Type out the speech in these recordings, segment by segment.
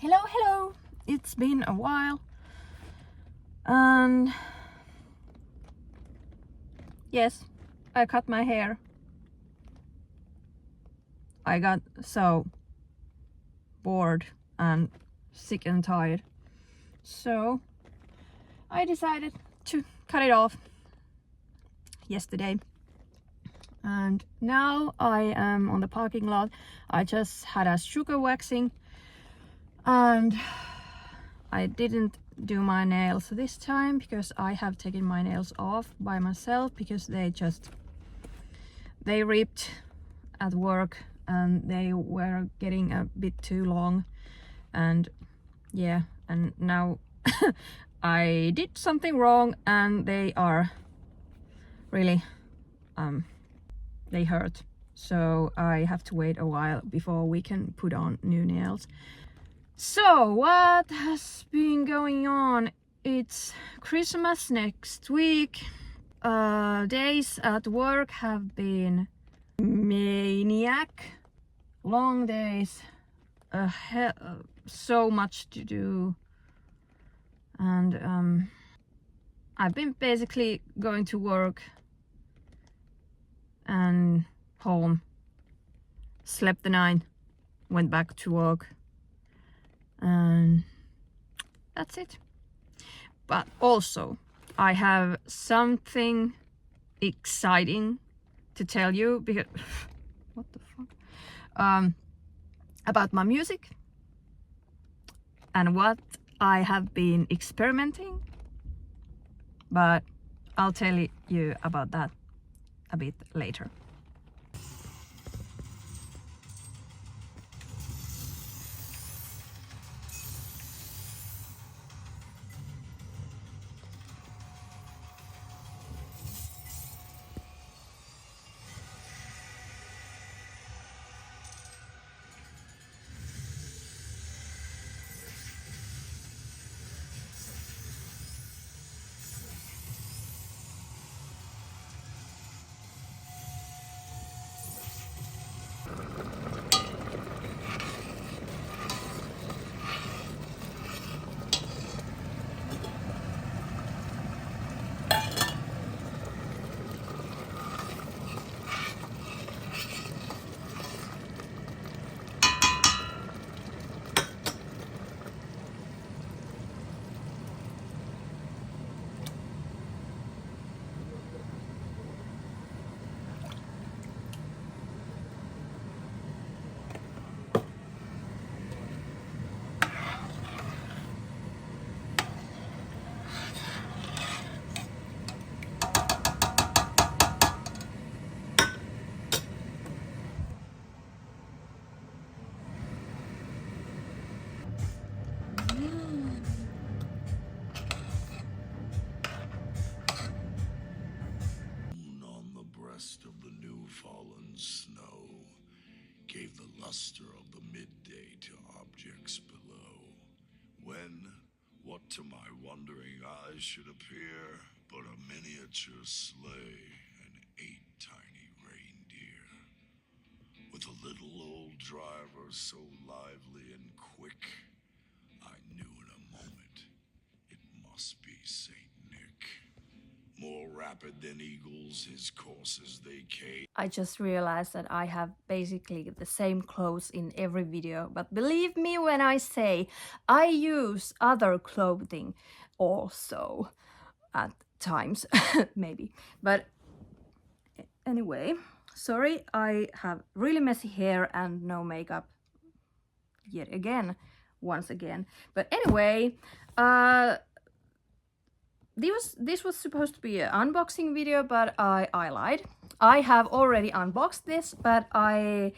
Hello, it's been a while, and yes, I cut my hair. I got so bored and sick and tired, so I decided to cut it off yesterday. And now I am on the parking lot. I just had a sugar waxing and I didn't do my nails this time because I have taken my nails off by myself because they ripped at work and they were getting a bit too long. And yeah, and now I did something wrong and they are really they hurt, so I have to wait a while before we can put on new nails. So what has been going on? It's Christmas next week. Days at work have been maniac, long days, so much to do, and I've been basically going to work and home, slept the night, went back to work, and that's it. But also I have something exciting to tell you because what the fuck, about my music and what I have been experimenting, but I'll tell you about that a bit later. Of the new fallen snow gave the luster of the midday to objects below, when what to my wondering eyes should appear but a miniature sleigh and 8 tiny reindeer, with a little old driver so lively and quick, I knew in a moment it must be Saint Nick. More rapid than eagles, his courses they came. I just realized that I have basically the same clothes in every video, but believe me when I say I use other clothing also at times, maybe. But anyway, sorry, I have really messy hair and no makeup yet again, once again. But anyway, this was supposed to be an unboxing video, but I lied. I have already unboxed this, but I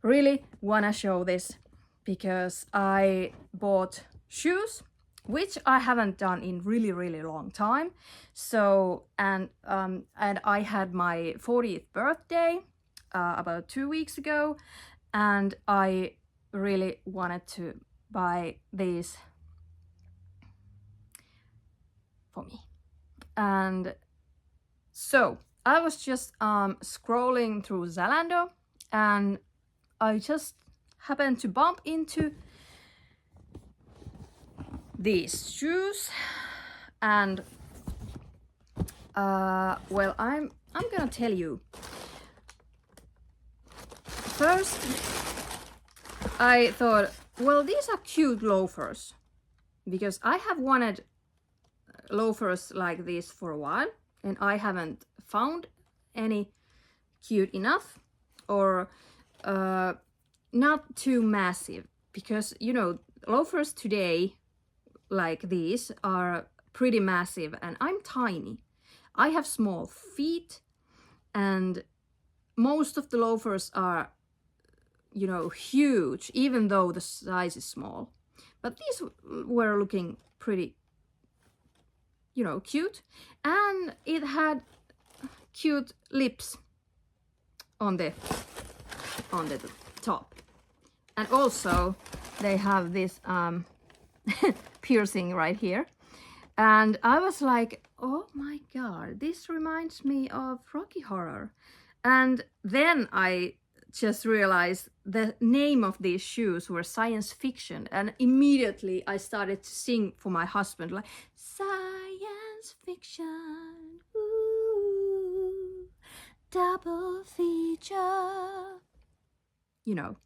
really wanna show this because I bought shoes, which I haven't done in really long time. So and I had my 40th birthday about 2 weeks ago, and I really wanted to buy these for me. And so I was just scrolling through Zalando, and I just happened to bump into these shoes, and well, I'm gonna tell you. First, I thought, well, these are cute loafers, because I have wanted loafers like this for a while, and I haven't found any cute enough, or not too massive, because you know, loafers today like these are pretty massive, and I'm tiny. I have small feet, and most of the loafers are, you know, huge, even though the size is small. But these were looking pretty, you know, cute, and it had cute lips on the top, and also they have this piercing right here, and I was like, oh my god, this reminds me of Rocky Horror. And then I just realized the name of these shoes were science fiction, and immediately I started to sing for my husband, like, science fiction, ooh, double feature. You know,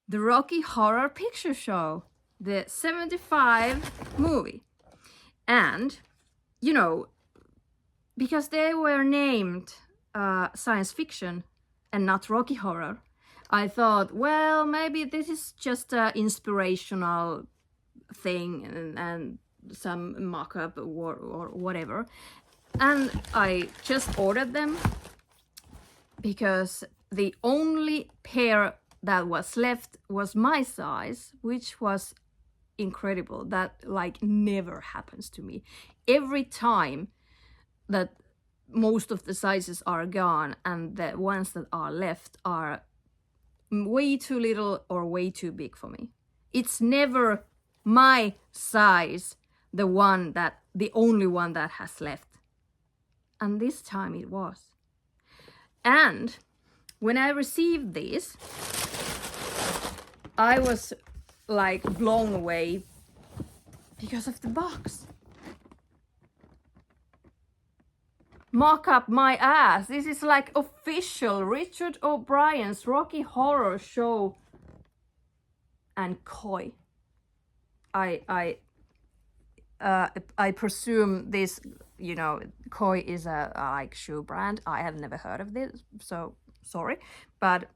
the Rocky Horror Picture Show, the 75 movie. And, you know, because they were named science fiction and not Rocky Horror, I thought, well, maybe this is just an inspirational thing, and some mock-up or whatever. And I just ordered them because the only pair that was left was my size, which was incredible. That like never happens to me. Every time that most of the sizes are gone, and the ones that are left are way too little or way too big for me. It's never my size, the only one that has left. And this time it was. And when I received these, I was like blown away because of the box. Mock up my ass. This is like official Richard O'Brien's Rocky Horror Show and Koi. I presume this, you know, Koi is a like shoe brand. I have never heard of this, so sorry, but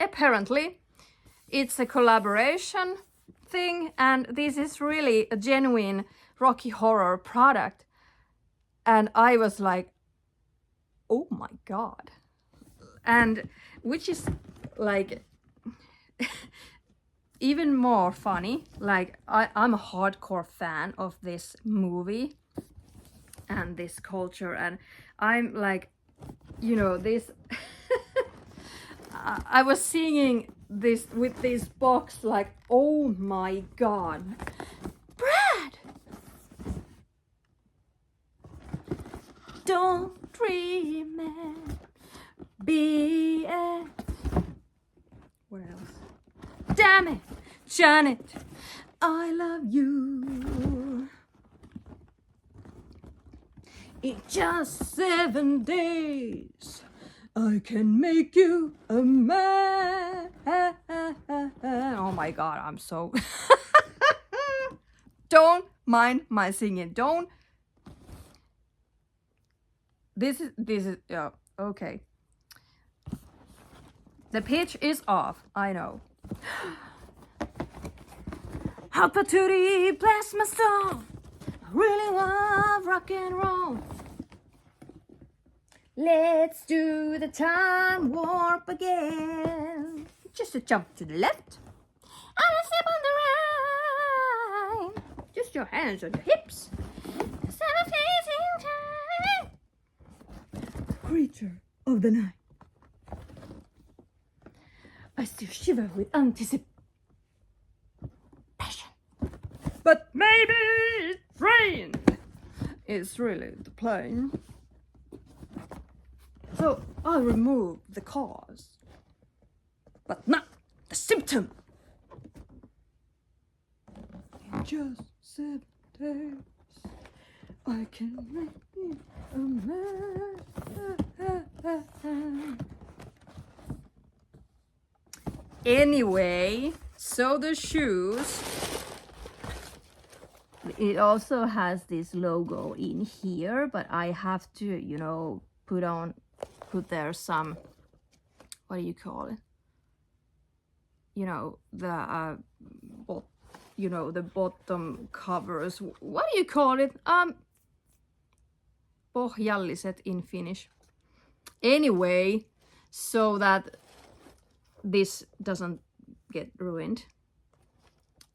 apparently it's a collaboration thing, and this is really a genuine Rocky Horror product. And I was like, oh my god. And which is like even more funny, like I'm a hardcore fan of this movie and this culture, and I'm like, you know, this I was singing this with this box, like, oh my god, Brad, don't dream it, be it. What else? Damn it, Janet, I love you. In just 7 days, I can make you a man. Oh my god, I'm so... Don't mind my singing. Don't... This is... Oh, okay. The pitch is off, I know. Hot patootie, bless my soul. I really love rock and roll. Let's do the time warp again. Just a jump to the left and a step on the right. Just your hands on your hips. Instead of facing time. Creature of the night. I still shiver with anticipation. But maybe it's rain. It's really the plane. So I'll remove the cause, but not the symptom. In just 7 face. I can make you a man. Anyway, so the shoes, it also has this logo in here, but I have to, you know, put there some, what do you call it? You know, the the bottom covers. What do you call it? Pohjalliset in Finnish. Anyway, so that this doesn't get ruined.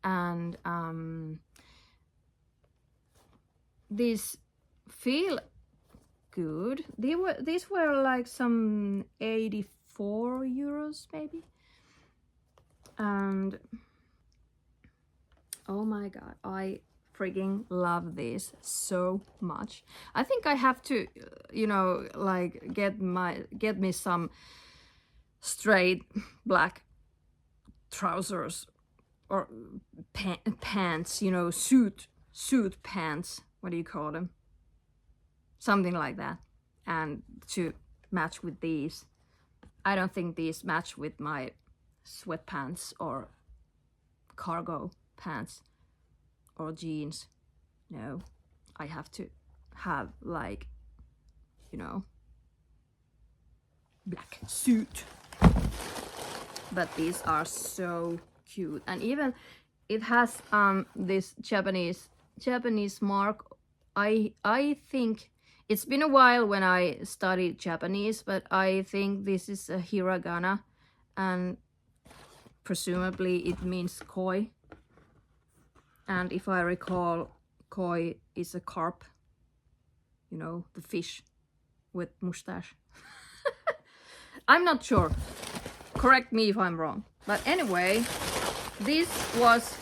And these feel good. These were like some 84 euros maybe. And oh my god, I freaking love this so much. I think I have to, you know, like get me some straight black trousers or pants, you know, suit pants. What do you call them? Something like that. And to match with these. I don't think these match with my sweatpants or cargo pants or jeans. No, I have to have like, you know, black suit. But these are so cute, and even it has this Japanese mark. I think it's been a while when I studied Japanese, but I think this is a hiragana, and presumably it means koi. And if I recall, koi is a carp, you know, the fish with mustache. I'm not sure. Correct me if I'm wrong. But anyway, this was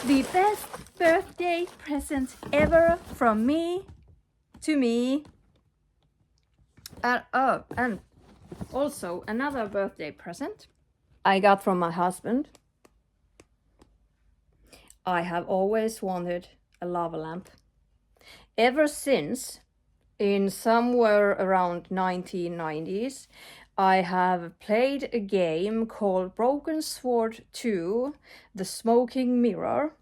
the best birthday present ever from me to me. And also another birthday present I got from my husband. I have always wanted a lava lamp. Ever since, in somewhere around 1990s, I have played a game called Broken Sword 2, The Smoking Mirror,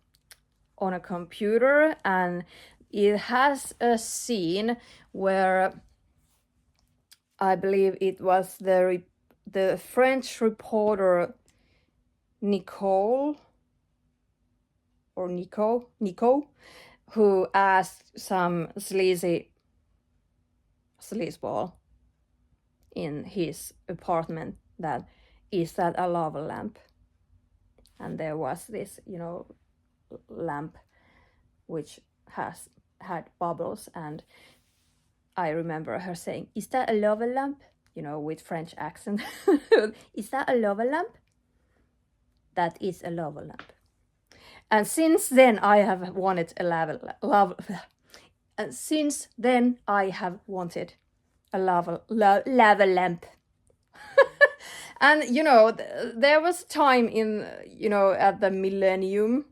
on a computer, and it has a scene where I believe it was the French reporter Nico, who asked some sleazeball in his apartment that, is that a lava lamp? And there was this, you know, lamp which had bubbles, and I remember her saying, "Is that a lava lamp?" You know, with French accent. "Is that a lava lamp?" That is a lava lamp. And since then I have wanted a lava lamp. And you know, there was time in, you know, at the millennium,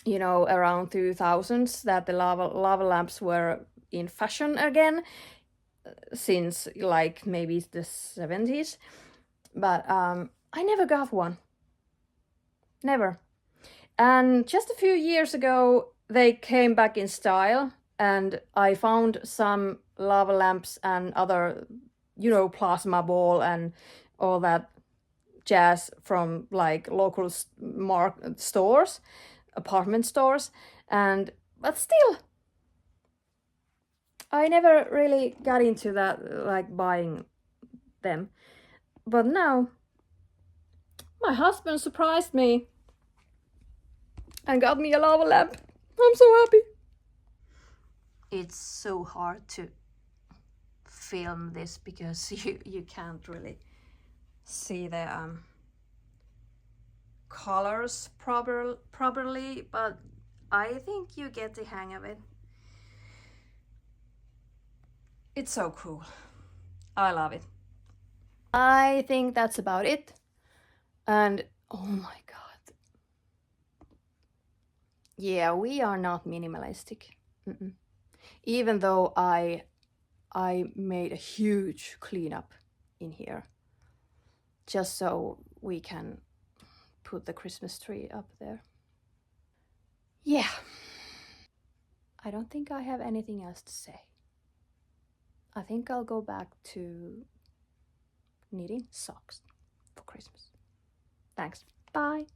you know, around 2000s, that the lava lamps were in fashion again, since like maybe the 70s. But I never got one. Never. And just a few years ago, they came back in style, and I found some lava lamps and other, you know, plasma ball and all that jazz from like local stores, apartment stores, but still, I never really got into that, like buying them. But now, my husband surprised me and got me a lava lamp. I'm so happy. It's so hard to film this because you can't really see the colors properly, but I think you get the hang of it. It's so cool. I love it. I think that's about it. And oh my god, Yeah, we are not minimalistic. Mm-mm. Even though I made a huge cleanup in here just so we can put the Christmas tree up there. Yeah, I don't think I have anything else to say. I think I'll go back to knitting socks for Christmas. Thanks. Bye.